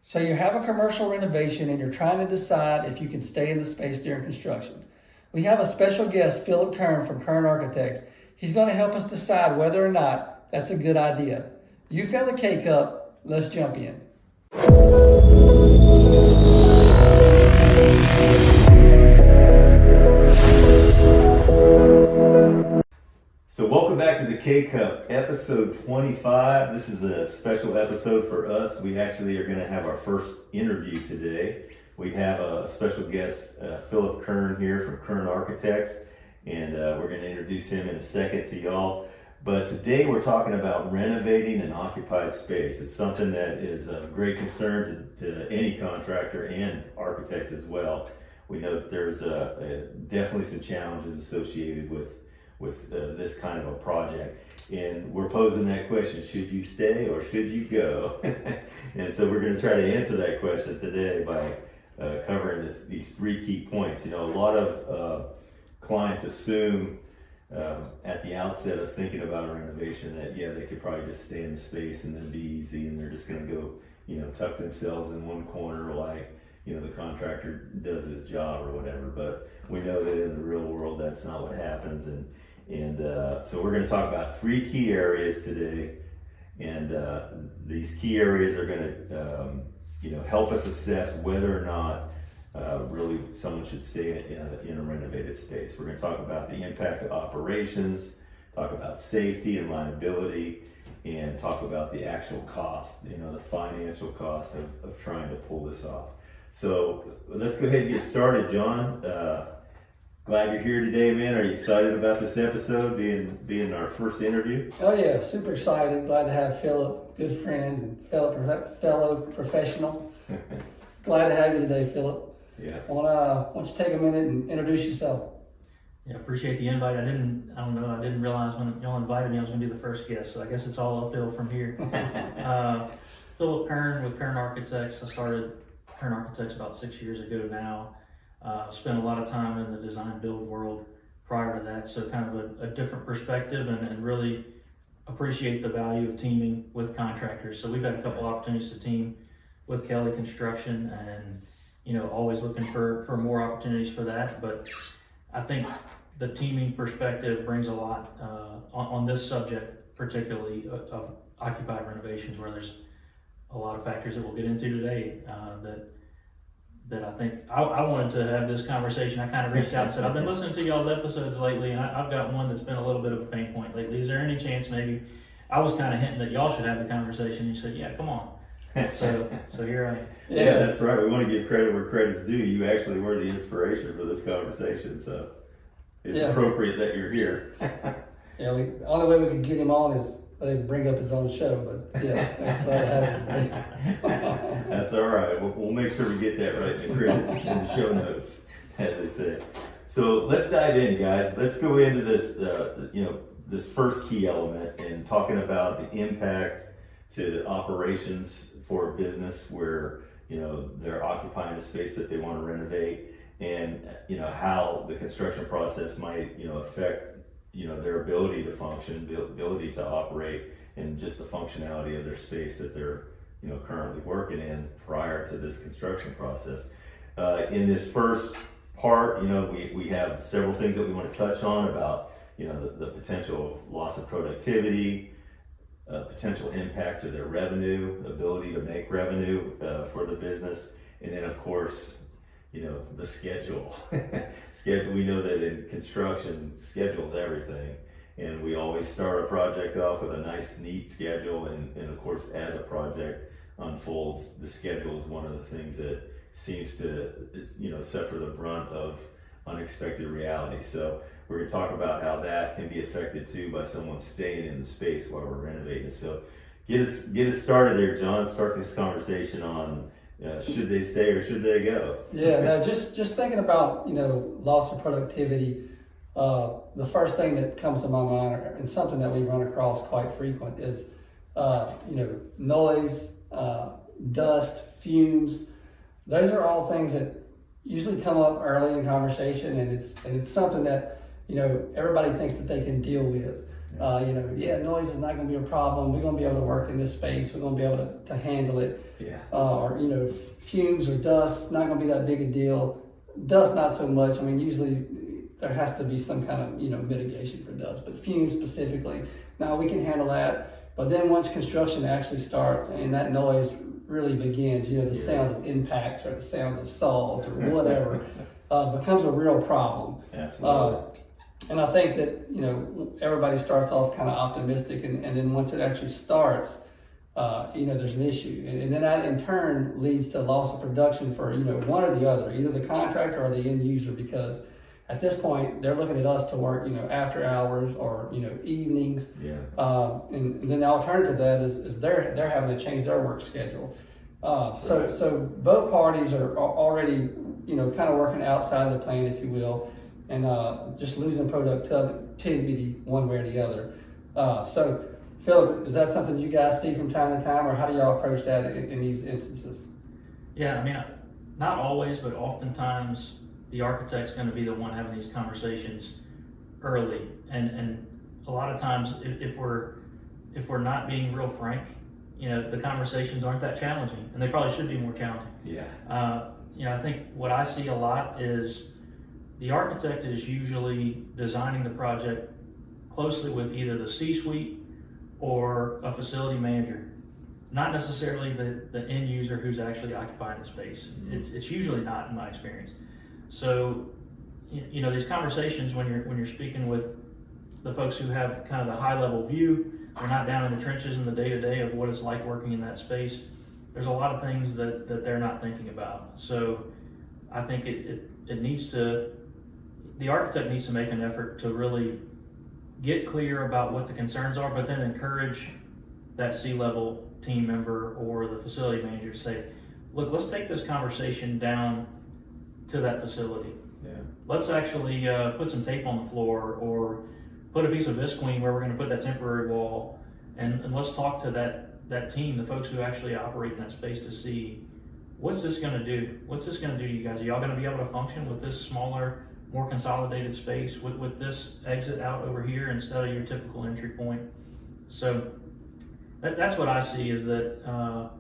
So you have a commercial renovation and you're trying to decide if you can stay in the space during construction. We have a special guest, Phillip Kern from Kern Architects. He's going to help us decide whether or not that's a good idea. You fill the K-Cup, let's jump in. So welcome back to the K-Cup, episode 25. This is a special episode for us. We actually are going to have our first interview today. We have a special guest, Phillip Kern here from Kern Architects, and we're going to introduce him in a second to y'all. But today we're talking about renovating an occupied space. It's something that is of great concern to any contractor and architects as well. We know that there's definitely some challenges associated with this kind of a project, and we're posing that question: should you stay or should you go? And so we're going to try to answer that question today by covering these three key points. You know, a lot of clients assume at the outset of thinking about a renovation that they could probably just stay in the space and then be easy, and they're just going to go tuck themselves in one corner like the contractor does his job or whatever. But we know that in the real world that's not what happens, and so we're going to talk about three key areas today, and these key areas are going to help us assess whether or not really someone should stay in a renovated space. We're going to talk about the impact of operations, talk about safety and liability, and talk about the actual cost, the financial cost of trying to pull this off. So let's go ahead and get started, John. Glad you're here today, man. Are you excited about this episode being our first interview? Oh yeah, super excited. Glad to have Phillip, good friend and fellow professional. Glad to have you today, Phillip. Yeah. Why don't you take a minute and introduce yourself? Yeah, appreciate the invite. I didn't realize when y'all invited me I was going to be the first guest, so I guess it's all uphill from here. Phillip Kern with Kern Architects. I started Kern Architects about 6 years ago now. Spent a lot of time in the design build world prior to that, so kind of a different perspective, and really appreciate the value of teaming with contractors. So we've had a couple opportunities to team with Kelly Construction, and always looking for more opportunities for that. But I think the teaming perspective brings a lot on this subject, particularly of occupied renovations, where there's a lot of factors that we'll get into today that I think I wanted to have this conversation. I kind of reached out and said, I've been listening to y'all's episodes lately, and I've got one that's been a little bit of a pain point lately. Is there any chance maybe I was kind of hinting that y'all should have the conversation? You said, yeah, come on. So here I am. Yeah, that's right. We want to give credit where credit's due. You actually were the inspiration for this conversation, so it's appropriate that you're here. The only way we can get him on is let him bring up his own show, but glad to have him today. That's all right. We'll make sure we get that right in the credits, in the show notes, as they say. So let's dive in, guys. Let's go into this, this first key element and talking about the impact to operations for a business where they're occupying a space that they want to renovate, and how the construction process might affect their ability to function, the ability to operate, and just the functionality of their space that they're currently working in prior to this construction process. In this first part, we have several things that we want to touch on about the potential of loss of productivity, potential impact to their revenue, ability to make revenue for the business, and then of course the schedule. We know that in construction, schedule's everything, and we always start a project off with a nice, neat schedule, and of course, as a project unfolds, the schedule is one of the things that seems to suffer the brunt of unexpected reality. So we're going to talk about how that can be affected too by someone staying in the space while we're renovating. So get us started there, John. Start this conversation on should they stay or should they go? Yeah, no, just thinking about loss of productivity. The first thing that comes to my mind, and something that we run across quite frequent, is noise, dust, fumes. Those are all things that usually come up early in conversation, and it's something that everybody thinks that they can deal with. Noise is not going to be a problem. We're going to be able to work in this space. We're going to be able to handle it. Yeah. Fumes or dust, not going to be that big a deal. Dust, not so much. I mean, usually there has to be some kind of, mitigation for dust, but fumes specifically, now we can handle that. But then once construction actually starts and that noise really begins, the sound of impacts or the sound of saws or whatever, becomes a real problem. Absolutely. And I think that, everybody starts off kind of optimistic, and then once it actually starts, there's an issue. And then that in turn leads to loss of production for, one or the other, either the contractor or the end user, because at this point they're looking at us to work, after hours or, evenings. Yeah. And then the alternative to that is they're having to change their work schedule. So both parties are already, kind of working outside the plan, if you will, and just losing productivity one way or the other. So Phillip, is that something you guys see from time to time, or how do y'all approach that in these instances? Yeah, I mean, not always, but oftentimes the architect's going to be the one having these conversations early, and a lot of times if we're not being real frank, the conversations aren't that challenging, and they probably should be more challenging. Yeah. I think what I see a lot is the architect is usually designing the project closely with either the C-suite or a facility manager, not necessarily the end user who's actually occupying the space. Mm-hmm. It's usually not, in my experience. So, these conversations when you're speaking with the folks who have kind of the high level view, they're not down in the trenches in the day to day of what it's like working in that space. There's a lot of things that they're not thinking about. So, I think the architect needs to make an effort to really get clear about what the concerns are, but then encourage that C-level team member or the facility manager to say, look, let's take this conversation down to that facility. Yeah. Let's actually put some tape on the floor or put a piece of visqueen where we're going to put that temporary wall, and let's talk to that team, the folks who actually operate in that space, to see what's this going to do? What's this going to do to you guys? Are y'all going to be able to function with this smaller, more consolidated space with this exit out over here instead of your typical entry point? So that's what I see, is that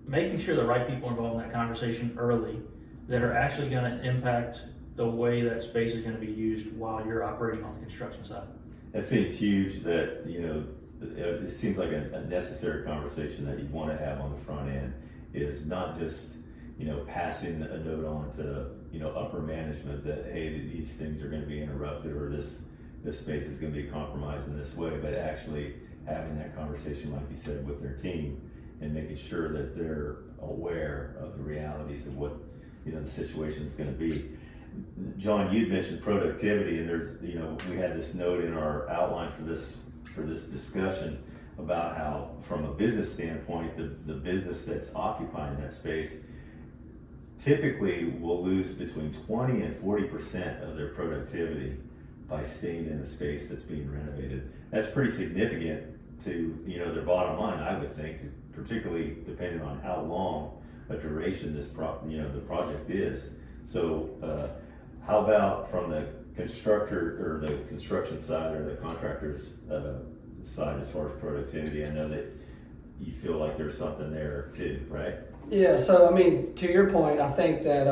making sure the right people are involved in that conversation early that are actually going to impact the way that space is going to be used while you're operating on the construction side. That seems huge. That it seems like a necessary conversation that you want to have on the front end, is not just passing a note on to upper management that, hey, these things are going to be interrupted, or this space is going to be compromised in this way, but actually having that conversation, like you said, with their team and making sure that they're aware of the realities of what the situation is going to be. John, you'd mentioned productivity, and there's we had this note in our outline for this discussion about how, from a business standpoint, the business that's occupying that space typically will lose between 20 and 40% of their productivity by staying in a space that's being renovated. That's pretty significant to their bottom line, I would think, particularly depending on how long a duration this the project is. So how about from the constructor or the construction side or the contractor's side as far as productivity? I know that you feel like there's something there too, right? Yeah, so I mean, to your point, I think that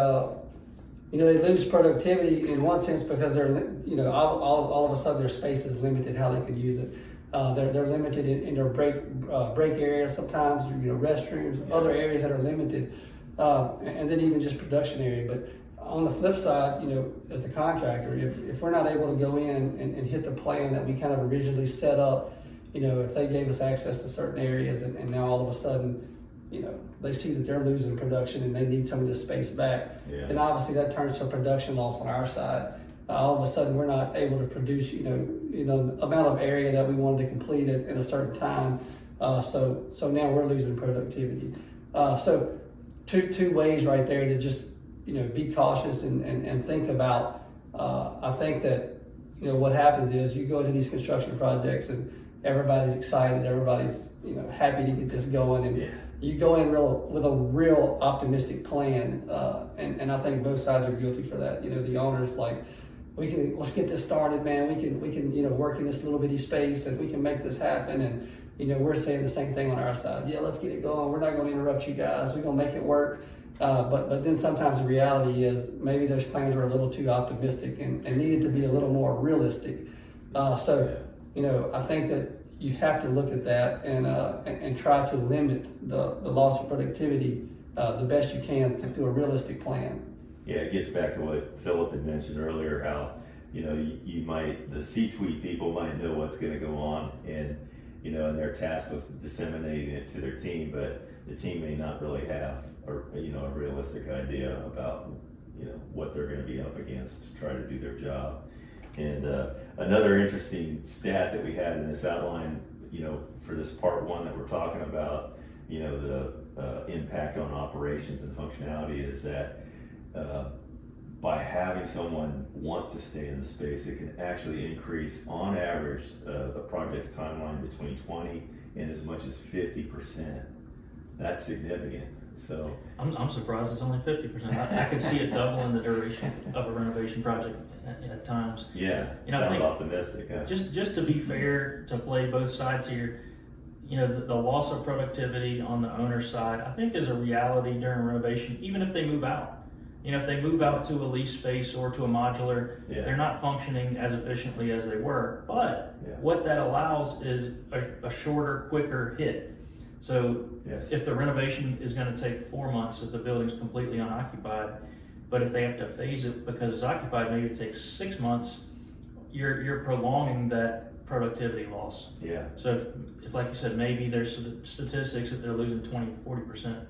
they lose productivity in one sense because they're all of a sudden their space is limited how they can use it. They're limited in their break areas sometimes, restrooms, other areas that are limited, and then even just production area. But on the flip side, as the contractor, if we're not able to go in and hit the plan that we kind of originally set up, if they gave us access to certain areas and now all of a sudden, they see that they're losing production and they need some of this space back, then obviously that turns to a production loss on our side. All of a sudden we're not able to produce, amount of area that we wanted to complete it in a certain time. So now we're losing productivity. So two ways right there to just, be cautious and think about. I think that, what happens is you go into these construction projects and everybody's excited, everybody's, happy to get this going, and you go in with a real optimistic plan, and I think both sides are guilty for that. The owner's like, let's get this started, man. We can work in this little bitty space and we can make this happen. And we're saying the same thing on our side. Yeah, let's get it going. We're not going to interrupt you guys. We're going to make it work. But then sometimes the reality is maybe those plans were a little too optimistic and needed to be a little more realistic. I think that you have to look at that and try to limit the loss of productivity the best you can through a realistic plan. Yeah, it gets back to what Phillip had mentioned earlier, how, the C-suite people might know what's going to go on, and their task was disseminating it to their team, but the team may not really have a realistic idea about, what they're going to be up against to try to do their job. And another interesting stat that we had in this outline, for this part one that we're talking about, the impact on operations and functionality, is that by having someone want to stay in the space, it can actually increase, on average, a project's timeline between 20 and as much as 50%. That's significant. So I'm surprised it's only 50%. I could see it doubling the duration of a renovation project at times. Yeah, I sounds think optimistic. Huh? Just to be fair, to play both sides here, the loss of productivity on the owner's side, I think, is a reality during renovation, even if they move out. If they move out to a lease space or to a modular, yes, they're not functioning as efficiently as they were. But what that allows is a shorter, quicker hit. So yes, if the renovation is going to take 4 months if the building's completely unoccupied, but if they have to phase it because it's occupied, maybe it takes 6 months, you're prolonging that productivity loss. Yeah. So if like you said, maybe there's statistics that they're losing 20-40%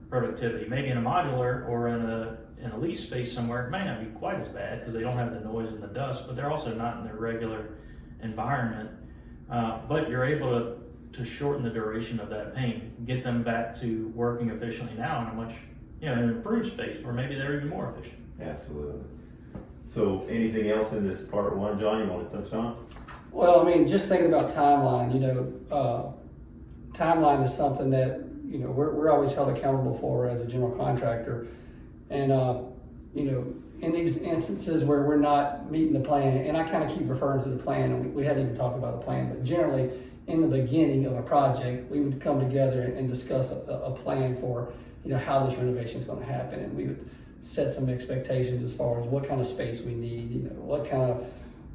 productivity. Maybe in a modular or in a lease space somewhere, it may not be quite as bad because they don't have the noise and the dust, but they're also not in their regular environment. But you're able to shorten the duration of that pain, get them back to working efficiently now in a much, an improved space where maybe they're even more efficient. Absolutely. So anything else in this part one, John, you want to touch on? Well, just thinking about timeline, timeline is something that, we're always held accountable for as a general contractor. And, in these instances where we're not meeting the plan, and I kind of keep referring to the plan, and we hadn't even talked about a plan, but generally in the beginning of a project, we would come together and discuss a plan for, how this renovation is going to happen. And we would set some expectations as far as what kind of space we need, what kind of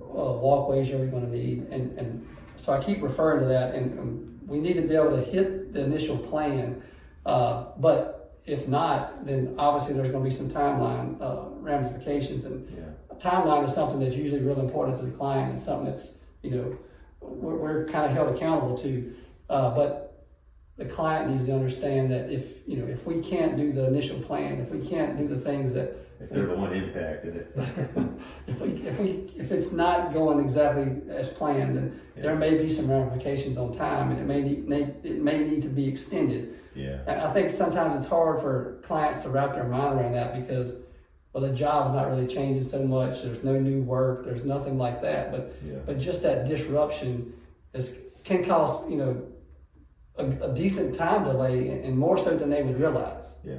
walkways are we going to need. And so I keep referring to that, and we need to be able to hit the initial plan. But if not, then obviously there's going to be some timeline ramifications. And a timeline is something that's usually really important to the client, and something that's, we're kind of held accountable to. But the client needs to understand that if we can't do the initial plan, if we can't do the things that, if they're the one impacted it, if it's not going exactly as planned, then there may be some ramifications on time, and it may need to be extended. Yeah. And I think sometimes it's hard for clients to wrap their mind around that because, the job's not really changing so much. There's no new work. There's nothing like that. But just that disruption can cause a decent time delay, and more so than they would realize. Yeah.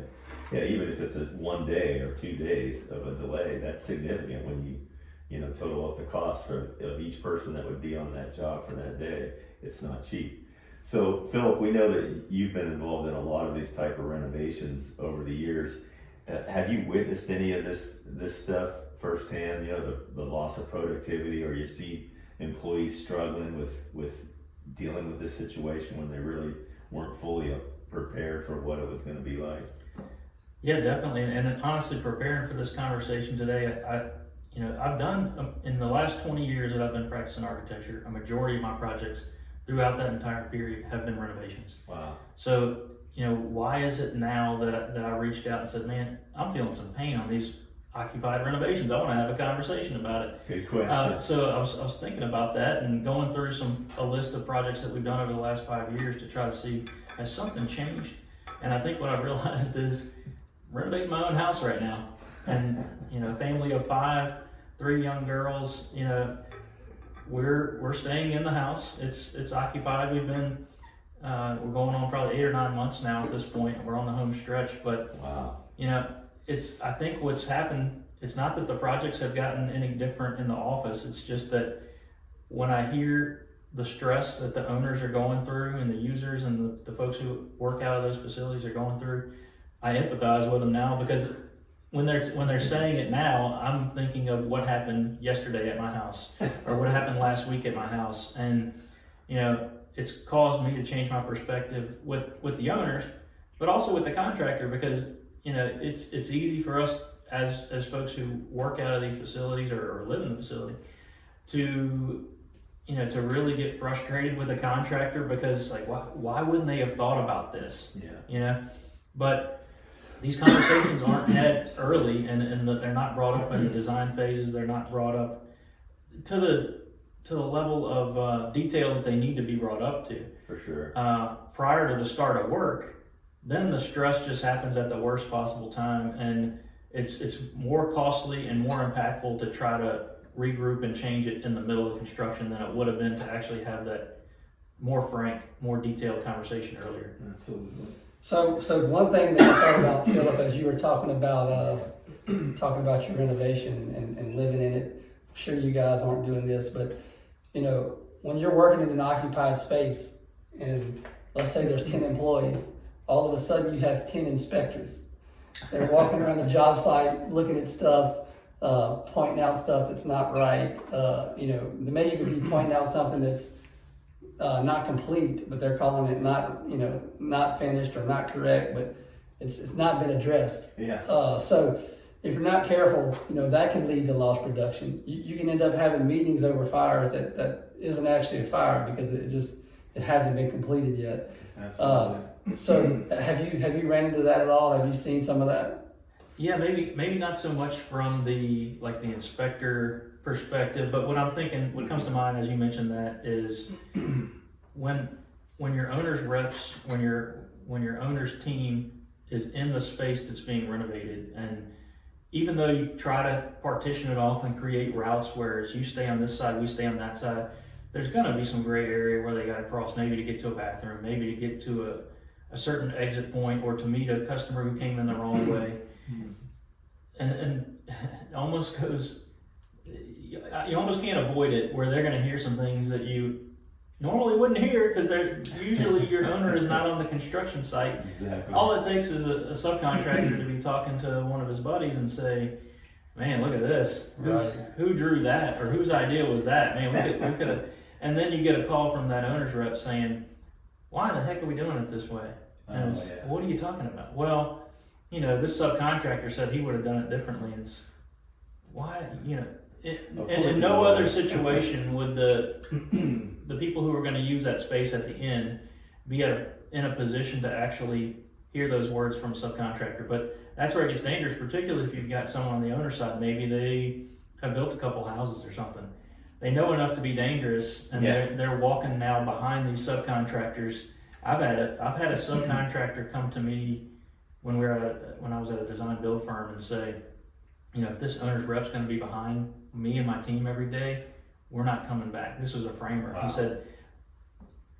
Yeah, even if it's a 1 day or 2 days of a delay, that's significant when you total up the cost of each person that would be on that job for that day. It's not cheap. So, Phillip, we know that you've been involved in a lot of these type of renovations over the years. Have you witnessed any of this stuff firsthand? The loss of productivity, or you see employees struggling with dealing with this situation when they really weren't fully prepared for what it was going to be like? Yeah, definitely. And honestly, preparing for this conversation today, I've done, in the last 20 years that I've been practicing architecture, a majority of my projects throughout that entire period have been renovations. Wow. So, why is it now that I reached out and said, man, I'm feeling some pain on these occupied renovations. I want to have a conversation about it. Good question. So I was thinking about that and going through a list of projects that we've done over the last 5 years to try to see, has something changed? And I think what I've realized is renovating my own house right now. And, family of 5, 3 young girls, we're staying in the house. It's occupied. We've been, we're going on probably 8 or 9 months now at this point. We're on the home stretch, but, wow. I think what's happened it's not that the projects have gotten any different in the office. It's just that when I hear the stress that the owners are going through and the users and the folks who work out of those facilities are going through, I empathize with them now, because when they're saying it now, I'm thinking of what happened yesterday at my house or what happened last week at my house. And, you know, it's caused me to change my perspective with the owners, but also with the contractor, because, you know, it's easy for us as folks who work out of these facilities or live in the facility to, you know, to really get frustrated with a contractor, because like, why wouldn't they have thought about this? Yeah. You know, but these conversations aren't had early, and that they're not brought up in the design phases. They're not brought up to the level of detail that they need to be brought up to. For sure. Prior to the start of work, then the stress just happens at the worst possible time, and it's more costly and more impactful to try to regroup and change it in the middle of construction than it would have been to actually have that more frank, more detailed conversation earlier. Absolutely. So one thing that I thought about, Phillip, as you were talking about your renovation and living in it, I'm sure you guys aren't doing this, but you know, when you're working in an occupied space and let's say there's 10 employees, all of a sudden you have 10 inspectors. They're walking around the job site, looking at stuff, pointing out stuff that's not right. You know, they may even be pointing out something that's not complete, but they're calling it not finished or not correct, but it's not been addressed. Yeah. So if you're not careful, you know, that can lead to lost production. You can end up having meetings over fires that isn't actually a fire because it hasn't been completed yet. Absolutely. So have you ran into that at all? Have you seen some of that? Yeah, maybe not so much from the inspector perspective, but what I'm thinking, what comes to mind as you mentioned that is when your owner's reps, when your owner's team is in the space that's being renovated, and even though you try to partition it off and create routes where you stay on this side, we stay on that side, there's going to be some gray area where they got to cross, maybe to get to a bathroom, maybe to get to a certain exit point, or to meet a customer who came in the wrong way. And it almost goes, you almost can't avoid it, where they're going to hear some things that you normally wouldn't hear, because usually your owner is not on the construction site. Exactly. All it takes is a subcontractor to be talking to one of his buddies and say, man, look at this. Who drew that? Or whose idea was that? Man, we could have. And then you get a call from that owner's rep saying, why the heck are we doing it this way? And what are you talking about? Well, you know, this subcontractor said he would have done it differently. And it's, why, you know, in no other situation would the people who are going to use that space at the end be in a position to actually hear those words from a subcontractor. But that's where it gets dangerous, particularly if you've got someone on the owner's side. Maybe they have built a couple houses or something. They know enough to be dangerous, and they're walking now behind these subcontractors. I've had a subcontractor come to me when I was at a design build firm and say, you know, if this owner's rep's going to be behind me and my team every day, we're not coming back. This was a framer. Wow. He said,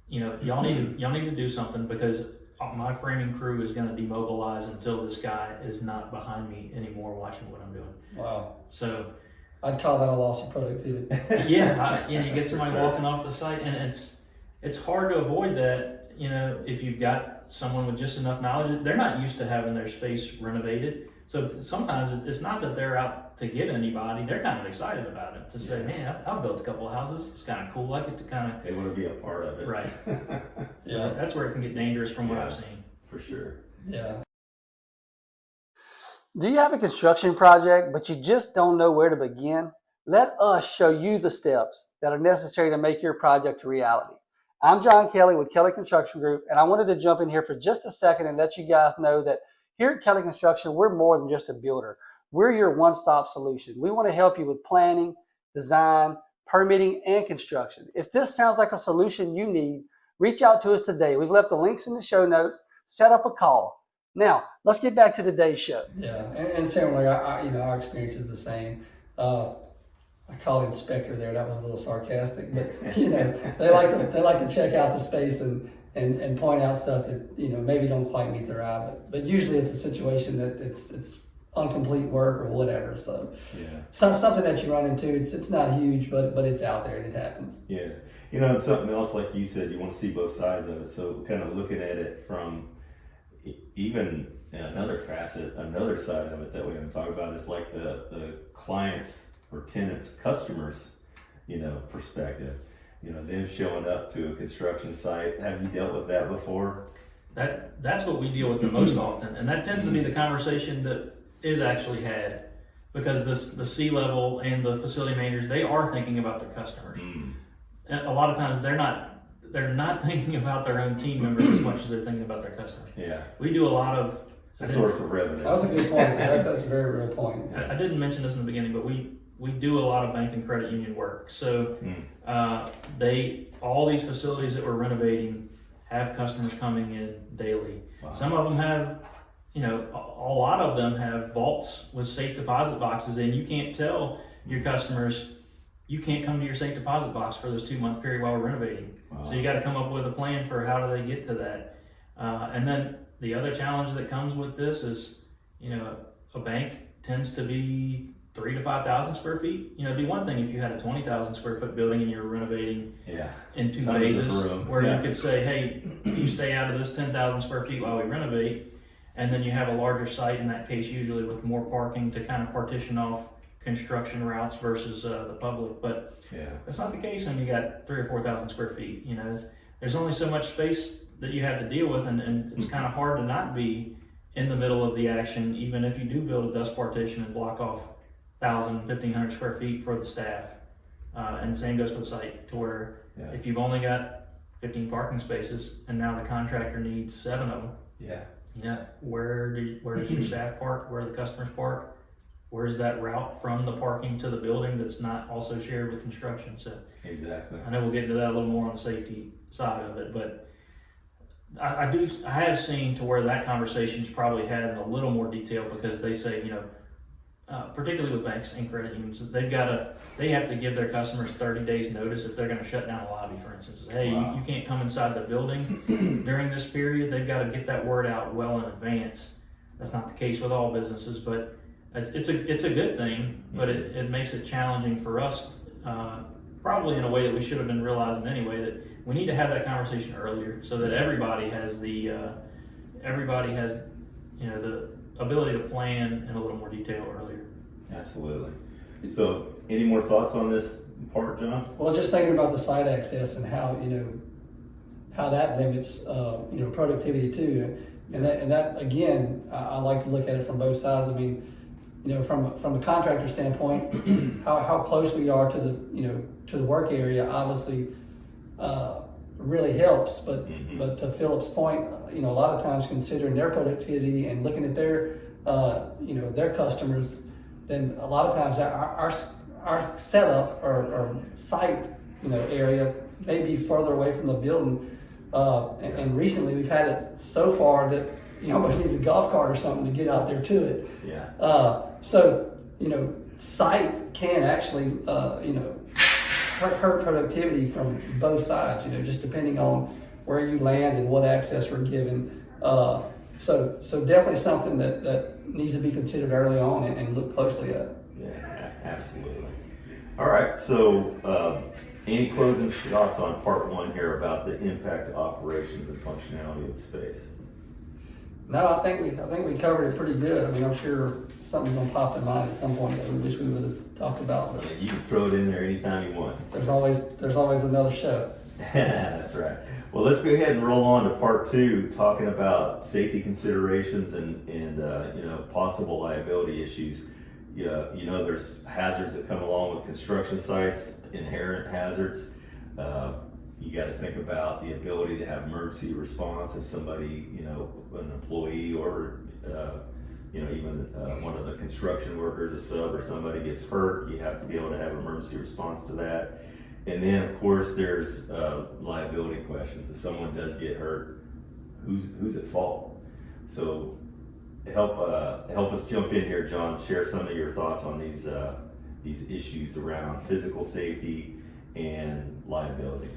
you know, y'all need to do something, because my framing crew is going to demobilize until this guy is not behind me anymore watching what I'm doing. Wow. So I'd call that a loss of productivity. You get somebody walking off the site, and it's hard to avoid that, you know, if you've got someone with just enough knowledge. They're not used to having their space renovated. So sometimes it's not that they're out to get anybody. They're kind of excited about it, to say, man, I've built a couple of houses. It's kind of cool. I get to kind of... They want to be a part of it. Right. So that's where it can get dangerous from what I've seen. For sure. Yeah. Do you have a construction project, but you just don't know where to begin? Let us show you the steps that are necessary to make your project a reality. I'm John Kelly with Kelly Construction Group, and I wanted to jump in here for just a second and let you guys know that here at Kelly Construction, we're more than just a builder. We're your one-stop solution. We want to help you with planning, design, permitting, and construction. If this sounds like a solution you need, reach out to us today. We've left the links in the show notes. Set up a call. Now, let's get back to today's show. Yeah, and similarly, our experience is the same. I called inspector there. That was a little sarcastic, but you know, they like to check out the space and point out stuff that, you know, maybe don't quite meet their eye. But usually it's a situation that it's incomplete work or whatever. So Yeah. something that you run into. It's not huge, but it's out there and it happens. Yeah. And something else, like you said, you want to see both sides of it. So kind of looking at it from even another facet, another side of it that we haven't talked about is like the clients or tenants, customers, perspective. Them showing up to a construction site. Have you dealt with that before? That's what we deal with the most often, and that tends to be the conversation that is actually had, because the C-level and the facility managers, they are thinking about their customers. And a lot of times they're not thinking about their own team members as much as they're thinking about their customers. Yeah. We do a lot of a source of revenue. That was a good point. That's a very real point. I didn't mention this in the beginning, but we do a lot of bank and credit union work. So all these facilities that we're renovating have customers coming in daily. Wow. Some of them have, a lot of them have vaults with safe deposit boxes, and you can't tell your customers, you can't come to your safe deposit box for this 2-month period while we're renovating. Wow. So you got to come up with a plan for how do they get to that. And then the other challenge that comes with this is, a bank tends to be 3,000 to 5,000 square feet. It'd be one thing if you had a 20,000 square foot building and you were renovating in two phases, where you could say, hey, you stay out of this 10,000 square feet while we renovate, and then you have a larger site, in that case usually with more parking to kind of partition off construction routes versus the public. But that's not the case when you got 3,000 or 4,000 square feet. There's only so much space that you have to deal with, and it's kind of hard to not be in the middle of the action, even if you do build a dust partition and block off 1,000, 1,500 square feet for the staff. And the same goes for the site, to where if you've only got 15 parking spaces and now the contractor needs 7 of them, where does your staff park? Where do the customers park? Where's that route from the parking to the building that's not also shared with construction? So exactly. I know we'll get into that a little more on the safety side of it, but I have seen to where that conversation's probably had in a little more detail, because they say, particularly with banks and credit unions, they have to give their customers 30 days notice if they're going to shut down a lobby, for instance. Hey, you can't come inside the building during this period. They've got to get that word out well in advance. That's not the case with all businesses, but it's a good thing, but it makes it challenging for us, probably in a way that we should have been realizing anyway, that we need to have that conversation earlier, so that everybody has the ability to plan in a little more detail earlier. Absolutely. So, any more thoughts on this part, John? Well, just thinking about the site access and how that limits productivity too, and that again, I like to look at it from both sides. I mean, from the contractor standpoint, how close we are to the work area obviously really helps. But to Philip's point, a lot of times considering their productivity and looking at their their customers, then a lot of times our setup or site area may be further away from the building. And recently we've had it so far that you almost need a golf cart or something to get out there to it. So site can actually hurt productivity from both sides. Just depending on where you land and what access we're given. So definitely something that needs to be considered early on and look closely at. Yeah, absolutely. All right. So, any closing thoughts on part 1 here about the impact to operations and functionality of the space? No, I think we covered it pretty good. I mean, I'm sure something's gonna pop in mind at some point that we wish we would have talked about. But you can throw it in there anytime you want. There's always another show. That's right. Well, let's go ahead and roll on to part 2, talking about safety considerations and possible liability issues. There's hazards that come along with construction sites, inherent hazards. You got to think about the ability to have emergency response if somebody, an employee or even one of the construction workers, a sub or somebody gets hurt. You have to be able to have an emergency response to that. And then, of course, there's liability questions. If someone does get hurt, who's at fault? So, help us jump in here, John. Share some of your thoughts on these issues around physical safety and liability.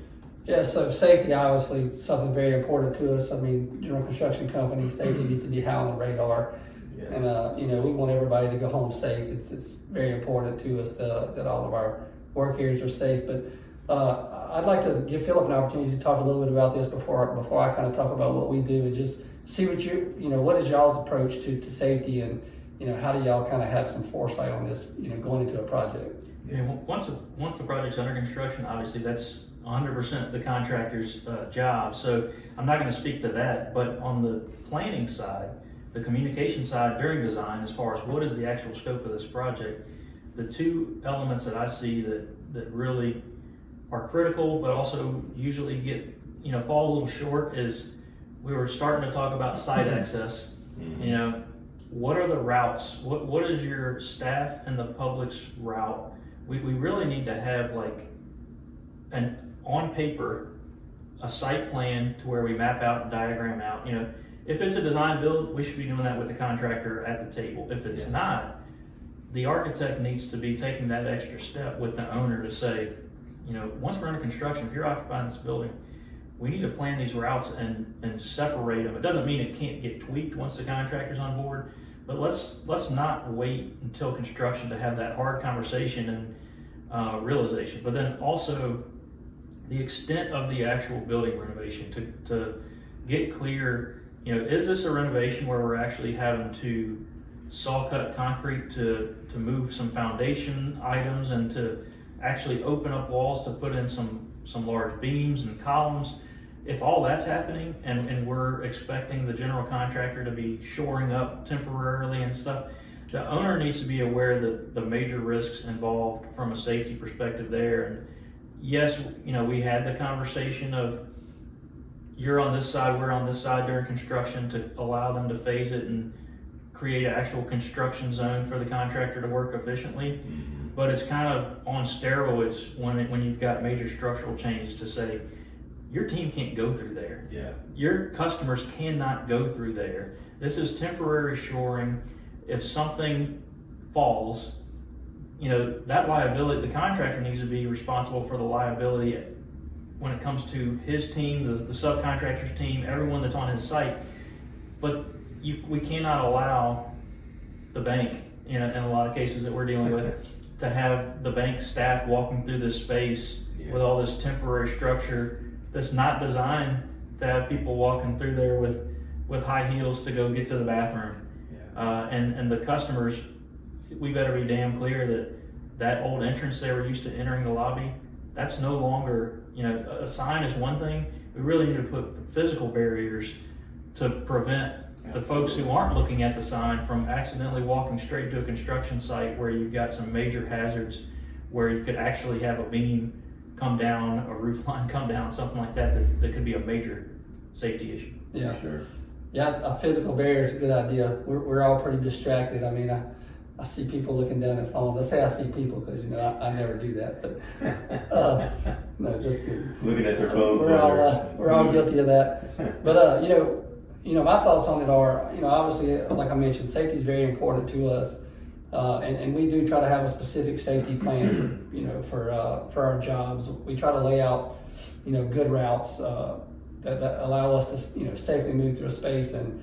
Yeah, so safety obviously is something very important to us. I mean, general construction company, safety needs to be high on the radar. Yes. And we want everybody to go home safe. It's very important to us that all of our work areas are safe. But I'd like to give Phillip an opportunity to talk a little bit about this before I kind of talk about what we do, and just see what is y'all's approach to safety, and how do y'all kind of have some foresight on this, going into a project. Yeah, once the project's under construction, obviously that's 100% the contractor's job. So I'm not going to speak to that, but on the planning side, the communication side during design, as far as what is the actual scope of this project, the two elements that I see that really are critical, but also usually fall a little short, is we were starting to talk about site access. Mm-hmm. What are the routes? What is your staff and the public's route? We really need to have on paper, a site plan to where we map out and diagram out. If it's a design build, we should be doing that with the contractor at the table. If it's not, the architect needs to be taking that extra step with the owner to say, once we're under construction, if you're occupying this building, we need to plan these routes and separate them. It doesn't mean it can't get tweaked once the contractor's on board, but let's not wait until construction to have that hard conversation and realization. But then also the extent of the actual building renovation, to get clear, is this a renovation where we're actually having to saw cut concrete to move some foundation items and to actually open up walls to put in some large beams and columns? If all that's happening and we're expecting the general contractor to be shoring up temporarily and stuff, the owner needs to be aware that the major risks involved from a safety perspective there. And yes, we had the conversation of you're on this side, we're on this side during construction, to allow them to phase it and create an actual construction zone for the contractor to work efficiently. Mm-hmm. But it's kind of on steroids when you've got major structural changes to say, your team can't go through there. Yeah. Your customers cannot go through there. This is temporary shoring. If something falls, that liability, the contractor needs to be responsible for the liability when it comes to his team, the subcontractor's team, everyone that's on his site. But we cannot allow the bank, in a lot of cases that we're dealing with, to have the bank staff walking through this space with all this temporary structure that's not designed to have people walking through there with high heels to go get to the bathroom. And the customers, we better be damn clear that old entrance they were used to entering the lobby, that's no longer, a sign is one thing. We really need to put physical barriers to prevent the folks who aren't looking at the sign from accidentally walking straight to a construction site where you've got some major hazards, where you could actually have a beam come down, a roof line come down, something like that could be a major safety issue. Yeah, sure. Yeah, a physical barrier is a good idea. We're all pretty distracted. I mean, I see people looking down at phones. Let's say I see people, because I never do that. But no, just kidding. Looking at their phones. We're all guilty of that. But my thoughts on it are, obviously, like I mentioned, safety is very important to us, and we do try to have a specific safety plan, for our jobs. We try to lay out, good routes that allow us to, safely move through a space. And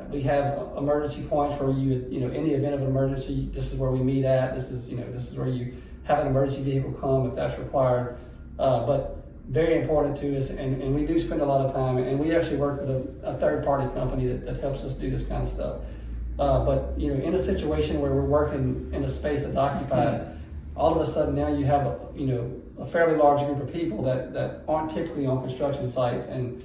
we have emergency points where in the event of an emergency, this is where we meet at. This is where you have an emergency vehicle come if that's required. But very important to us, and we do spend a lot of time, and we actually work with a third-party company that helps us do this kind of stuff. But in a situation where we're working in a space that's occupied, all of a sudden now you have a fairly large group of people that aren't typically on construction sites, and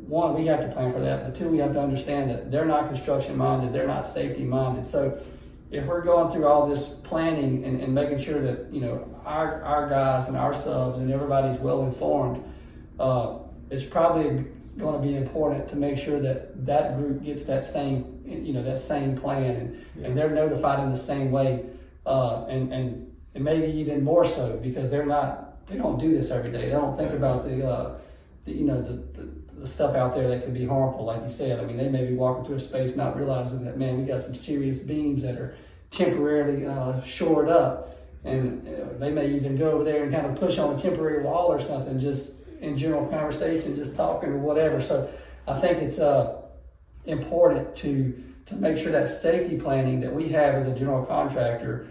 one, we have to plan for that, but two, we have to understand that they're not construction minded, they're not safety minded. So if we're going through all this planning and making sure that our guys and our subs and everybody's well informed, it's probably going to be important to make sure that group gets that same plan, and they're notified in the same way, and maybe even more so, because they don't do this every day. They don't think about the stuff out there that can be harmful, like you said. I mean, they may be walking through a space not realizing that, man, we got some serious beams that are temporarily shored up, and they may even go over there and kind of push on a temporary wall or something, just in general conversation, just talking or whatever. So I think it's important to make sure that safety planning that we have as a general contractor,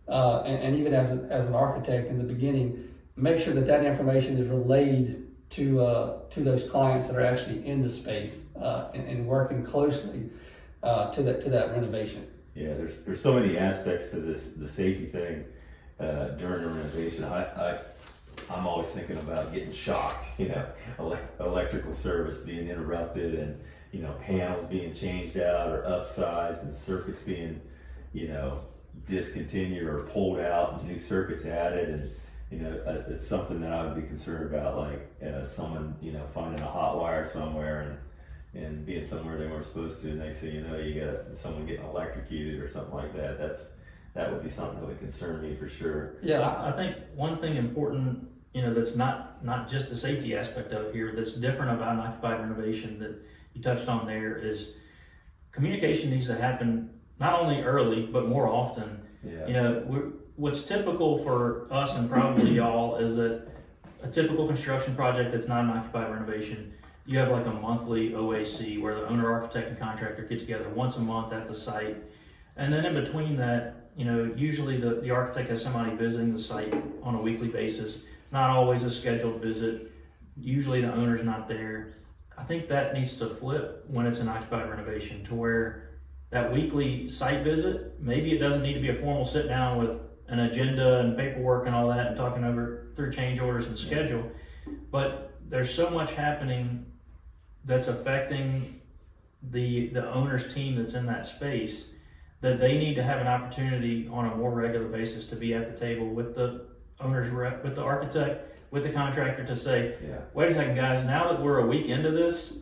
and even as an architect in the beginning, make sure that information is relayed to those clients that are actually in the space, and working closely to that renovation. Yeah, there's so many aspects to the safety thing during a renovation. I'm always thinking about getting shocked, electrical service being interrupted, and panels being changed out or upsized, and circuits being discontinued or pulled out and new circuits added. And it's something that I would be concerned about, like someone finding a hot wire somewhere and being somewhere they weren't supposed to, and next thing you know, you got someone getting electrocuted or something like that. That would be something that would concern me for sure. Yeah, I think one thing important, that's not just the safety aspect of it here, that's different about an occupied renovation that you touched on there, is communication needs to happen not only early, but more often. Yeah. What's typical for us and probably y'all is that a typical construction project that's not an occupied renovation, you have like a monthly OAC where the owner, architect, and contractor get together once a month at the site. And then in between that, usually the architect has somebody visiting the site on a weekly basis. It's not always a scheduled visit. Usually the owner's not there. I think that needs to flip when it's an occupied renovation, to where that weekly site visit, maybe it doesn't need to be a formal sit down with an agenda and paperwork and all that and talking over through change orders and schedule, but there's so much happening that's affecting the owner's team that's in that space, that they need to have an opportunity on a more regular basis to be at the table with the owner's rep, with the architect, with the contractor, to say, wait a second, guys, now that we're a week into this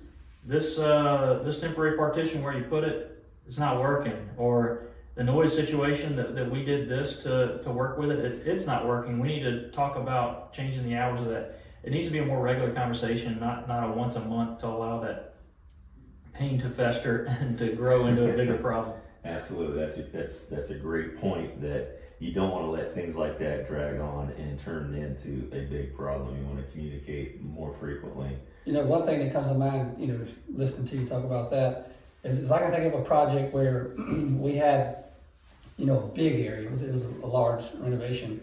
temporary partition where you put it, it's not working, or the noise situation that we did this to work with it's not working. We need to talk about changing the hours of that. It needs to be a more regular conversation, not a once a month, to allow that pain to fester and to grow into a bigger problem. Absolutely, that's a great point, that you don't want to let things like that drag on and turn into a big problem. You want to communicate more frequently. One thing that comes to mind, listening to you talk about that, is I can think of a project where we had, a big area. It was a large renovation,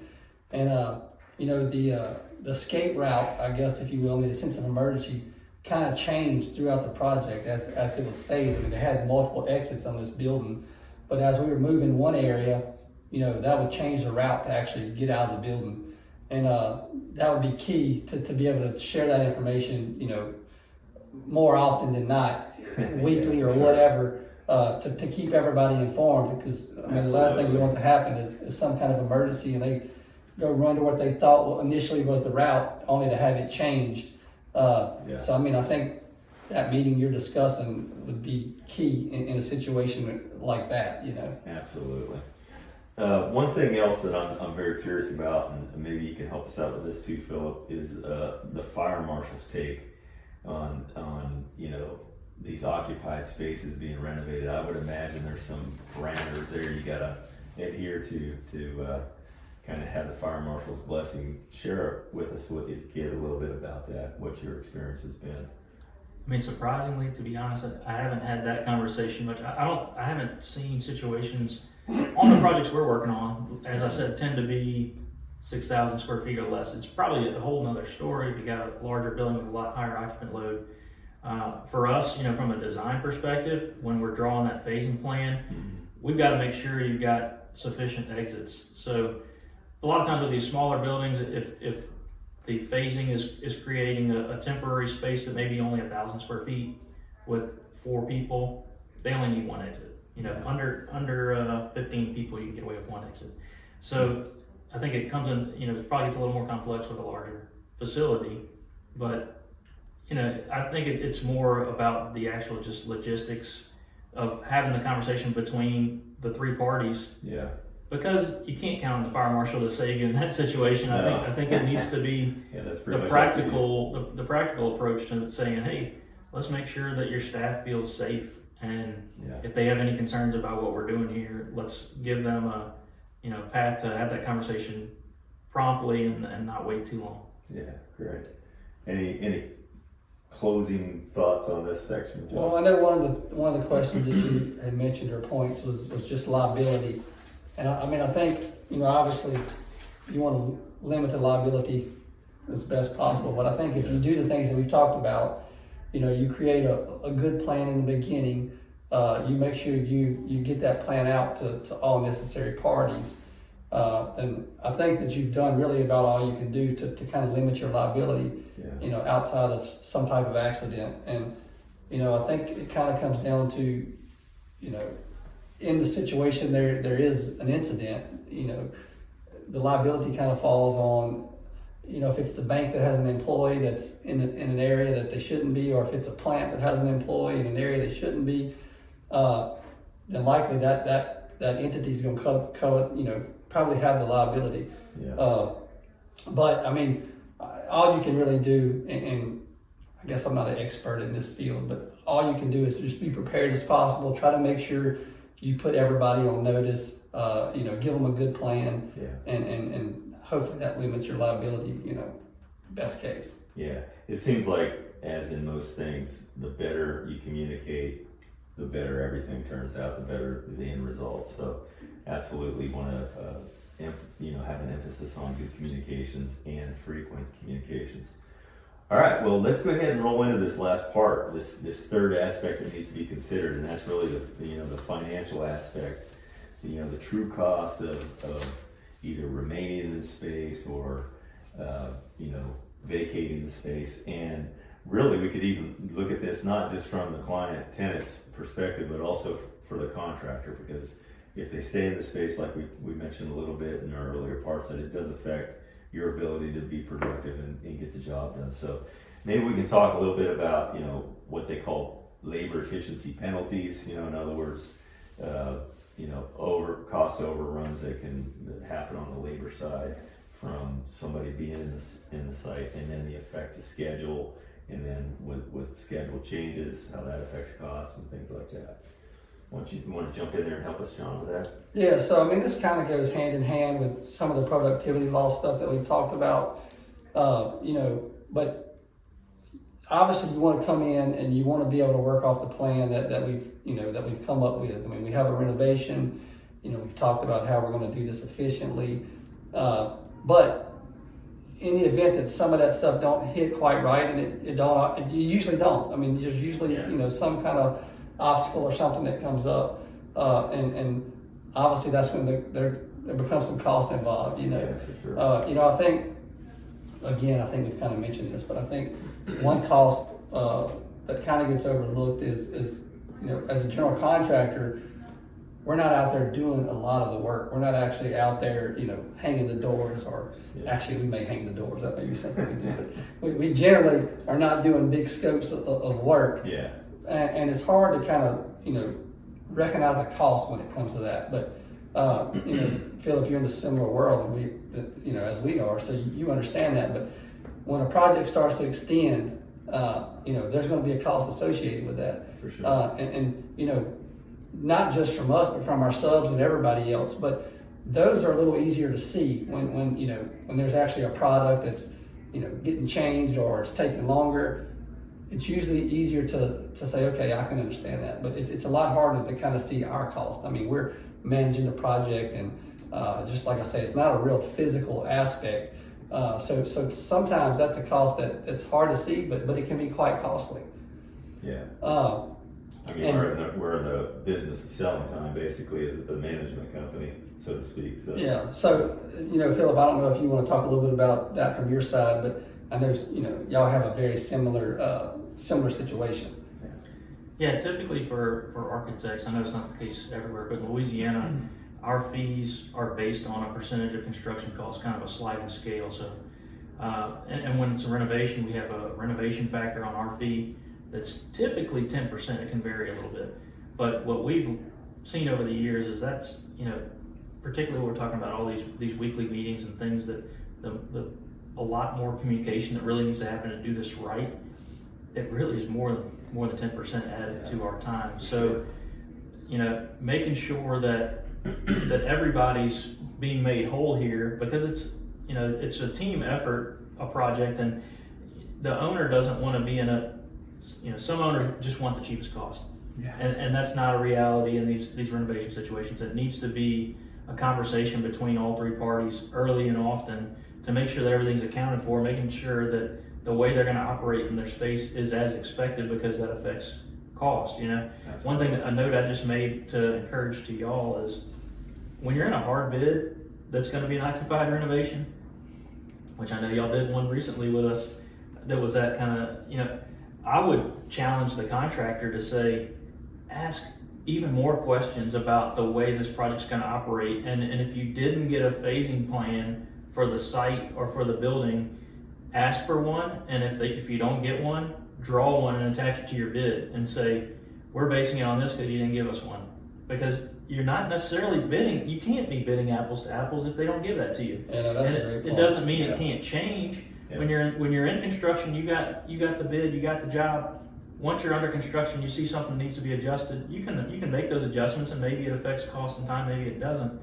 and the escape route, I guess, if you will, in a sense of emergency, kind of changed throughout the project as it was phased. I mean, they had multiple exits on this building, but as we were moving one area, that would change the route to actually get out of the building. And that would be key to be able to share that information, more often than not, weekly or whatever, to keep everybody informed. Because the last thing you want to happen is some kind of emergency and they go run to what they thought initially was the route, only to have it changed. So I think that meeting you're discussing would be key in a situation like that. Absolutely. One thing else that I'm very curious about, and maybe you can help us out with this too, Phillip, is the fire marshal's take on these occupied spaces being renovated. I would imagine there's some parameters there you gotta adhere to kind of have the fire marshal's blessing. Share with us what you get a little bit about that, what your experience has been. I mean, surprisingly, to be honest, I haven't had that conversation much. I haven't seen situations on the projects we're working on, as I said, tend to be 6,000 square feet or less. It's probably a whole nother story if you got a larger building with a lot higher occupant load. For us, from a design perspective, when we're drawing that phasing plan, we've got to make sure you've got sufficient exits. So a lot of times with these smaller buildings, if the phasing is creating a temporary space that may be only 1,000 square feet with 4 people, they only need one exit. Under 15 people, you can get away with one exit. So I think it comes in, it probably gets a little more complex with a larger facility, but I think it's more about the actual just logistics of having the conversation between the 3 parties. Yeah. Because you can't count on the fire marshal to save you in that situation. I think it needs to be the practical approach to saying, hey, let's make sure that your staff feels safe, and if they have any concerns about what we're doing here, let's give them a path to have that conversation promptly and not wait too long. Yeah, great. Any closing thoughts on this section, John? Well, I know one of the questions that you had mentioned or points was just liability, and I think obviously you want to limit the liability as best possible, but I think if you do the things that we've talked about, you create a good plan in the beginning. You make sure you get that plan out to all necessary parties. Then I think that you've done really about all you can do to kind of limit your liability, outside of some type of accident. And, I think it kind of comes down to, in the situation there is an incident, the liability kind of falls on, if it's the bank that has an employee that's in an area that they shouldn't be, or if it's a plant that has an employee in an area they shouldn't be, then likely that entity is going to cover, probably have the liability. Yeah. But all you can really do, and I guess I'm not an expert in this field, but all you can do is just be prepared as possible. Try to make sure you put everybody on notice, give them a good plan, and hopefully that limits your liability, best case. Yeah, it seems like, as in most things, the better you communicate, the better everything turns out, the better the end result. So absolutely want to have an emphasis on good communications and frequent communications. All right, well, let's go ahead and roll into this last part, this third aspect that needs to be considered, and that's really the financial aspect, the true cost of either remaining in the space or vacating the space. And really, we could even look at this not just from the client tenant's perspective, but also for the contractor, because if they stay in the space, like we mentioned a little bit in our earlier parts, that it does affect your ability to be productive and get the job done. So maybe we can talk a little bit about what they call labor efficiency penalties. In other words, cost overruns that can happen on the labor side from somebody being in the site, and then the effect to schedule, and then with schedule changes, how that affects costs and things like that. You want to jump in there and help us, John, with that? Yeah, so this kind of goes hand in hand with some of the productivity law stuff that we've talked about, but obviously you want to come in and you want to be able to work off the plan that we've come up with. We have a renovation, we've talked about how we're going to do this efficiently, but in the event that some of that stuff don't hit quite right, and you usually don't. There's usually some kind of obstacle or something that comes up, and obviously that's when there becomes some cost involved. Yeah, for sure. I think we've kind of mentioned this, but I think one cost that kind of gets overlooked is as a general contractor, we're not out there doing a lot of the work. We're not actually out there, hanging the doors, or actually we may hang the doors. That may be something we do, but we generally are not doing big scopes of work. Yeah. And it's hard to kind of, recognize a cost when it comes to that. But, Phillip, you're in a similar world as we are, so you understand that. But when a project starts to extend, there's going to be a cost associated with that. For sure. And not just from us, but from our subs and everybody else. But those are a little easier to see when there's actually a product that's, getting changed or it's taking longer. It's usually easier to say, okay, I can understand that, but it's a lot harder to kind of see our cost. We're managing the project, and just like I say, it's not a real physical aspect. So sometimes that's a cost that's hard to see, but it can be quite costly. Yeah. We're in the business of selling time, basically, as a management company, so to speak. So. Yeah. So, Phillip, I don't know if you want to talk a little bit about that from your side, but I know, y'all have a very similar situation. Yeah, typically for architects, I know it's not the case everywhere, but in Louisiana, our fees are based on a percentage of construction costs, kind of a sliding scale. So, and when it's a renovation, we have a renovation factor on our fee that's typically 10%. It can vary a little bit. But what we've seen over the years is that's, particularly when we're talking about all these weekly meetings and things that a lot more communication that really needs to happen to do this right. It really is more than 10% added to our time. So, making sure that everybody's being made whole here, because it's a team effort, a project, and the owner doesn't want to be in some owners just want the cheapest cost. Yeah. And that's not a reality in these renovation situations. It needs to be a conversation between all three parties early and often to make sure that everything's accounted for, making sure that the way they're going to operate in their space is as expected, because that affects cost. Absolutely. One thing, a note I just made to encourage to y'all is when you're in a hard bid that's going to be an occupied renovation, which I know y'all did one recently with us, that was that kind of, I would challenge the contractor to say, ask even more questions about the way this project's going to operate. And if you didn't get a phasing plan for the site or for the building, ask for one. And if you don't get one, draw one and attach it to your bid and say, we're basing it on this because you didn't give us one. Because you're not necessarily bidding, you can't be bidding apples to apples if they don't give that to you. Yeah, no, that's and a great it point. doesn't mean Yeah. it can't change. Yeah. When you're in construction, you got the bid, you got the job. Once you're under construction, you see something needs to be adjusted, you can make those adjustments, and maybe it affects cost and time, maybe it doesn't.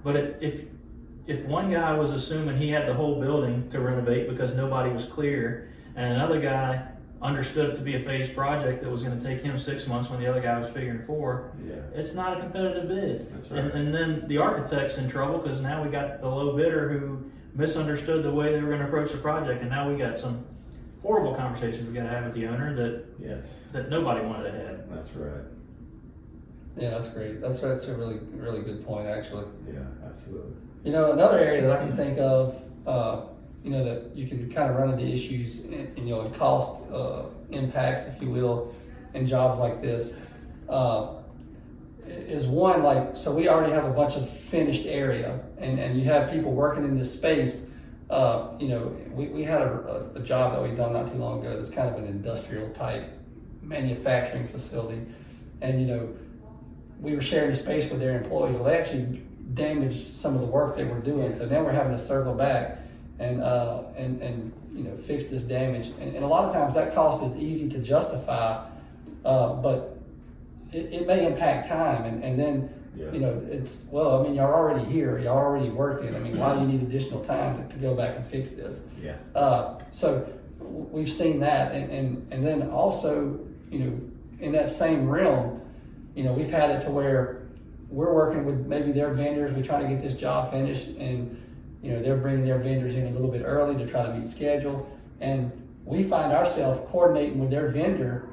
But if one guy was assuming he had the whole building to renovate because nobody was clear, and another guy understood it to be a phased project that was going to take him 6 months when the other guy was figuring 4, it's not a competitive bid. That's right. And then the architect's in trouble because now we got the low bidder who misunderstood the way they were going to approach the project, and now we got some horrible conversations we got to have with the owner that nobody wanted to have. That's right. Yeah, that's great. That's a really, really good point, actually. Yeah, absolutely. Another area that I can think of, that you can kind of run into issues and cost impacts, if you will, in jobs like this, is one, so we already have a bunch of finished area, and you have people working in this space. We had a job that we'd done not too long ago. It's kind of an industrial type manufacturing facility, and we were sharing the space with their employees. Well, they actually damaged some of the work they were doing, so now we're having to circle back and fix this damage. And a lot of times that cost is easy to justify, but it may impact time, and then you're already here, you're already working. Why do you need additional time to go back and fix this? So we've seen that, and then also, in that same realm, we've had it to where we're working with maybe their vendors. We try to get this job finished, and they're bringing their vendors in a little bit early to try to meet schedule, and we find ourselves coordinating with their vendor,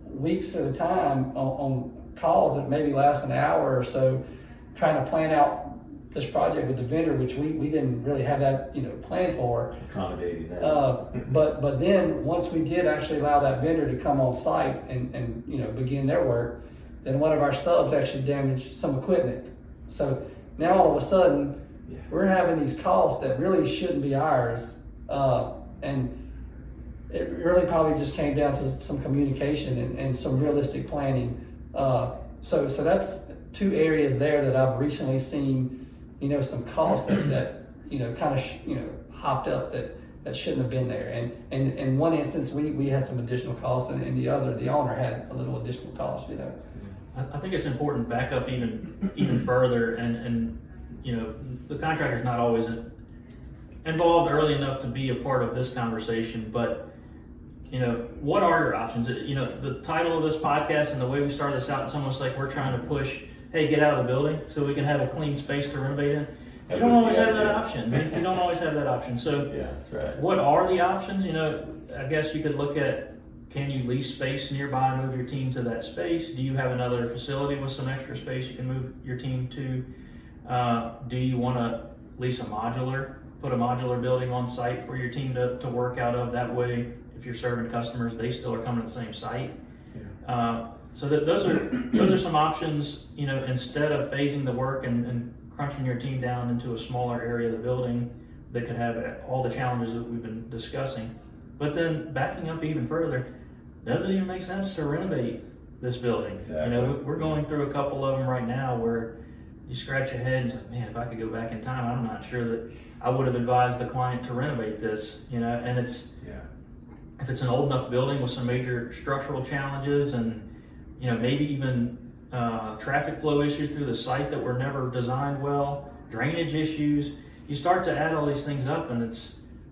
weeks at a time on calls that maybe last an hour or so, trying to plan out this project with the vendor, which we didn't really have that planned for. Accommodating that. But then once we did actually allow that vendor to come on site and begin their work, then one of our subs actually damaged some equipment. So now all of a sudden we're having these costs that really shouldn't be ours, and it really probably just came down to some communication and some realistic planning. So that's two areas there that I've recently seen, some costs that kind of hopped up that shouldn't have been there. And in one instance, we had some additional costs, and in the other, the owner had a little additional cost. I think it's important to back up even further, and the contractor's not always involved early enough to be a part of this conversation, but what are your options? The title of this podcast and the way we started this out, it's almost like we're trying to push, hey, get out of the building so we can have a clean space to renovate in. You don't always have that option. You don't always have that option. So that's right. What are the options? I guess you could look at, can you lease space nearby and move your team to that space? Do you have another facility with some extra space you can move your team to? Do you want to lease put a modular building on site for your team to work out of? That way, if you're serving customers, they still are coming to the same site. So those are some options, instead of phasing the work and crunching your team down into a smaller area of the building that could have all the challenges that we've been discussing. But then backing up even further, does it even make sense to renovate this building? Exactly. We're going through a couple of them right now where you scratch your head and say, man, if I could go back in time, I'm not sure that I would have advised the client to renovate this, and if it's an old enough building with some major structural challenges and maybe even traffic flow issues through the site that were never designed well, drainage issues, you start to add all these things up, and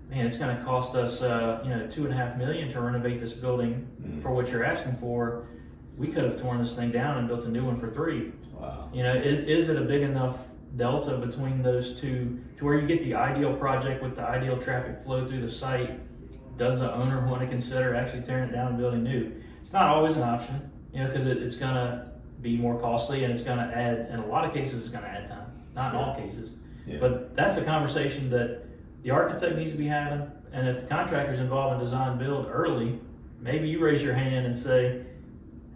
man, it's going to cost us, $2.5 million to renovate this building for what you're asking for. We could have torn this thing down and built a new one for $3 million. Wow. Is it a big enough delta between those two to where you get the ideal project with the ideal traffic flow through the site? Does the owner want to consider actually tearing it down and building new? It's not always an option, because it's going to be more costly, and it's going to add, in a lot of cases, it's going to add time. Not in all cases. Yeah. But that's a conversation that the architect needs to be having, and if the contractor's involved in design build early, maybe you raise your hand and say,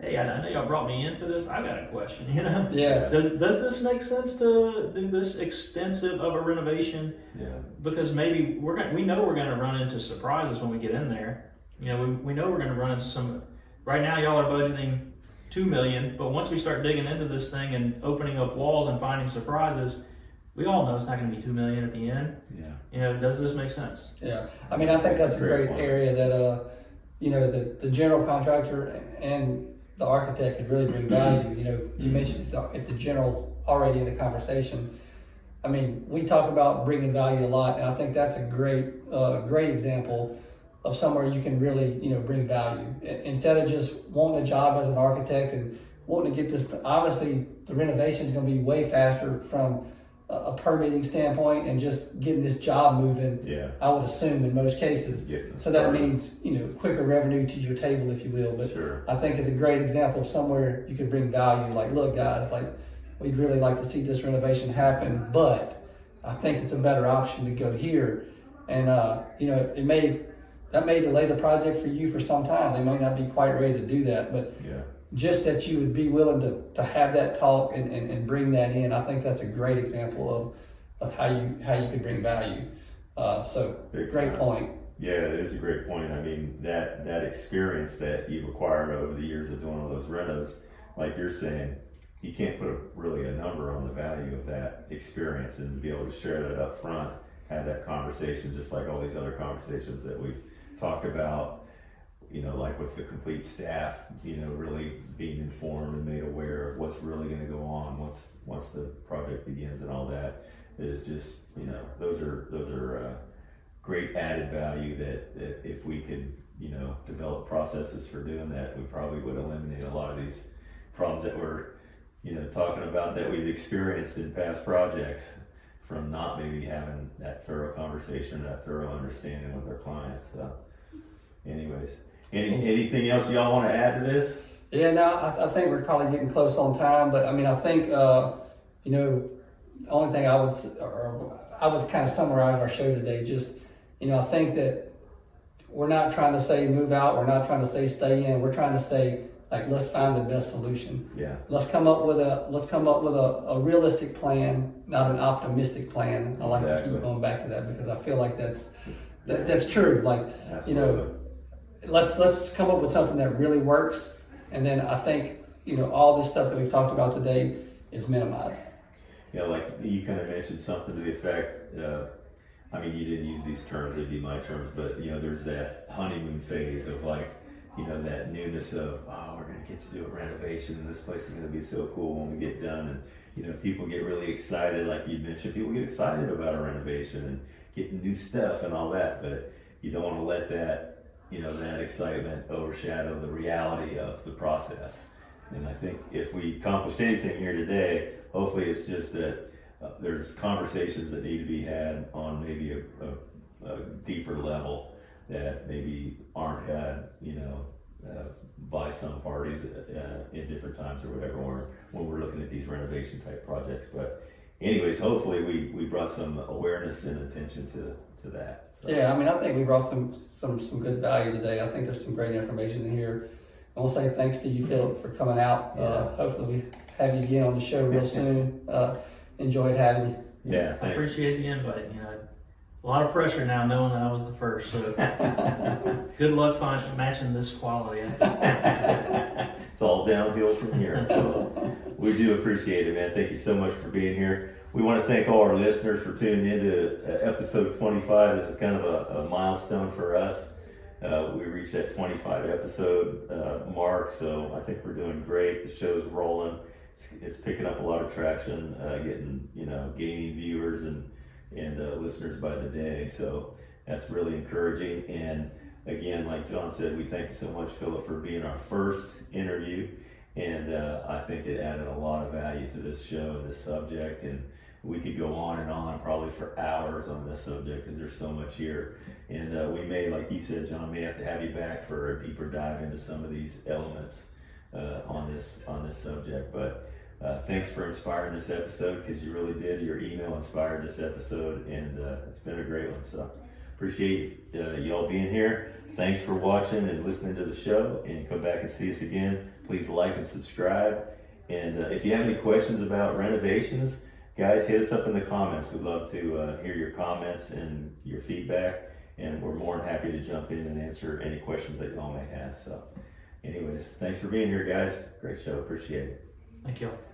hey, I know y'all brought me in for this. I got a question, Yeah. Does this make sense to do this extensive of a renovation? Yeah. Because maybe we know we're gonna run into surprises when we get in there. We know we're gonna run into some. Right now, y'all are budgeting $2 million, but once we start digging into this thing and opening up walls and finding surprises, we all know it's not gonna be $2 million at the end. Yeah. Does this make sense? Yeah. I mean, I think that's a great area that, the general contractor and the architect could really bring value. You mentioned if the general's already in the conversation. I mean, we talk about bringing value a lot, and I think that's a great example of somewhere you can really, bring value. Instead of just wanting a job as an architect and wanting to get this, obviously the renovation is going to be way faster from a permitting standpoint and just getting this job moving. Yeah. I would assume in most cases. So that means, quicker revenue to your table, if you will. But sure. I think it's a great example of somewhere you could bring value. Like, look, guys, we'd really like to see this renovation happen, but I think it's a better option to go here. And, that may delay the project for you for some time. They may not be quite ready to do that, but just that you would be willing to have that talk and bring that in, I think that's a great example of how you could bring value. So great point. Yeah, it is a great point. I mean, that experience that you've acquired over the years of doing all those renos, like you're saying, you can't put really a number on the value of that experience, and be able to share that up front, have that conversation, just like all these other conversations that we've talked about, like with the complete staff, really being informed and made aware of what's really going to go on once the project begins, and all that is just, those are great added value that if we could, develop processes for doing that, we probably would eliminate a lot of these problems that we're, talking about that we've experienced in past projects, from not maybe having that thorough conversation, that thorough understanding with our clients. So anyways, anything else y'all want to add to this? Yeah, no, I think we're probably getting close on time, but I mean, I think, the only thing I would kind of summarize our show today, just, I think that we're not trying to say move out. We're not trying to say stay in. We're trying to say, let's find the best solution. Yeah. Let's come up with a realistic plan, not an optimistic plan. I like to keep going back to that, because I feel like that's true. Absolutely. Let's come up with something that really works, and then I think all this stuff that we've talked about today is minimized. Yeah, like you kind of mentioned something to the effect. I mean, you didn't use these terms; they'd be my terms. But there's that honeymoon phase of that newness of, oh, we're going to get to do a renovation, and this place is going to be so cool when we get done. And, people get really excited, like you mentioned, people get excited about a renovation and getting new stuff and all that, but you don't want to let that, that excitement overshadow the reality of the process. And I think if we accomplished anything here today, hopefully it's just that there's conversations that need to be had on maybe a deeper level that maybe aren't had, by some parties in different times or whatever, when we're looking at these renovation type projects. But anyways, hopefully we brought some awareness and attention to that. So. Yeah, I mean, I think we brought some good value today. I think there's some great information in here. I want to say thanks to you, Phillip, for coming out. Hopefully we have you again on the show real soon. Enjoyed having you. Yeah, thanks. I appreciate the invite. A lot of pressure now knowing that I was the first, so good luck matching this quality. It's all downhill from here. So we do appreciate it, man. Thank you so much for being here. We want to thank all our listeners for tuning in to episode 25. This is kind of a milestone for us. We reached that 25 episode mark, so I think we're doing great. The show's rolling. It's picking up a lot of traction, gaining viewers and listeners by the day. So that's really encouraging. And again, like John said, we thank you so much, Phillip, for being our first interview. And I think it added a lot of value to this show and this subject. And we could go on and on probably for hours on this subject because there's so much here. And we may, like you said, John, may have to have you back for a deeper dive into some of these elements on this subject. But thanks for inspiring this episode, because you really did. Your email inspired this episode, and it's been a great one. So appreciate y'all being here. Thanks for watching and listening to the show, and come back and see us again. Please like and subscribe. And if you have any questions about renovations, guys, hit us up in the comments. We'd love to hear your comments and your feedback, and we're more than happy to jump in and answer any questions that y'all may have. So anyways, thanks for being here, guys. Great show. Appreciate it. Thank you all.